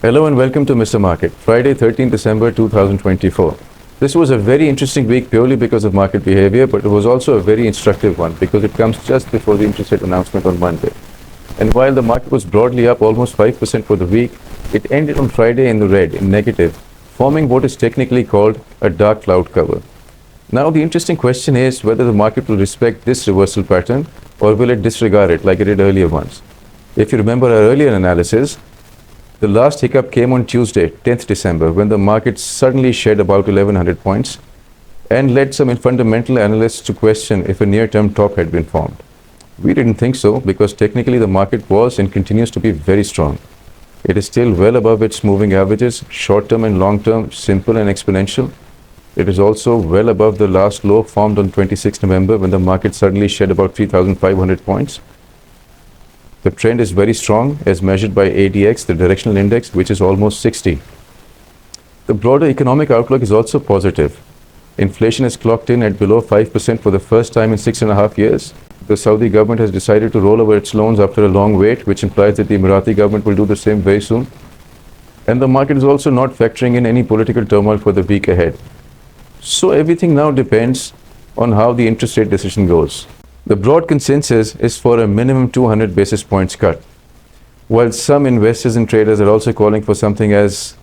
Hello and welcome to Mr. Market, Friday 13 December 2024. This was a very interesting week purely because of market behavior, but it was also a very instructive one because it comes just before the interest rate announcement on Monday. And while the market was broadly up almost 5% for the week, it ended on Friday in the red, in negative, forming what is technically called a dark cloud cover. Now the interesting question is whether the market will respect this reversal pattern or will it disregard it like it did earlier ones. If you remember our earlier analysis, the last hiccup came on Tuesday, 10th December, when the market suddenly shed about 1100 points and led some fundamental analysts to question if a near-term top had been formed. We didn't think so because technically the market was and continues to be very strong. It is still well above its moving averages, short-term and long-term, simple and exponential. It is also well above the last low formed on 26th November when the market suddenly shed about 3,500 points. The trend is very strong as measured by ADX, the directional index, which is almost 60. The broader economic outlook is also positive. Inflation is clocked in at below 5% for the first time in 6.5 years. The Saudi government has decided to roll over its loans after a long wait, which implies that the Emirati government will do the same very soon. And the market is also not factoring in any political turmoil for the week ahead. So everything now depends on how the interest rate decision goes. The broad consensus is for a minimum 200 basis points cut, while some investors and traders are also calling for something as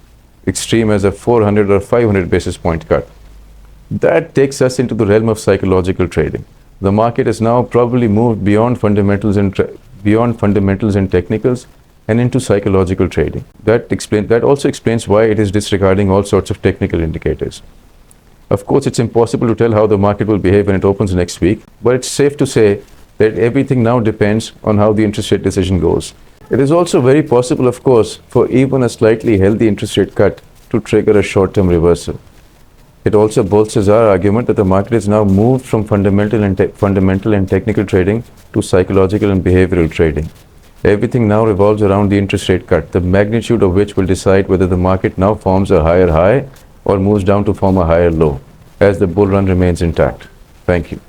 extreme as a 400 or 500 basis point cut. That takes us into the realm of psychological trading. The market has now probably moved beyond fundamentals and technicals and into psychological trading. That also explains why it is disregarding all sorts of technical indicators. Of course, it's impossible to tell how the market will behave when it opens next week, but it's safe to say that everything now depends on how the interest rate decision goes. It is also very possible, of course, for even a slightly healthy interest rate cut to trigger a short-term reversal. It also bolsters our argument that the market has now moved from fundamental and technical trading to psychological and behavioral trading. Everything now revolves around the interest rate cut, the magnitude of which will decide whether the market now forms a higher high or moves down to form a higher low, as the bull run remains intact. Thank you.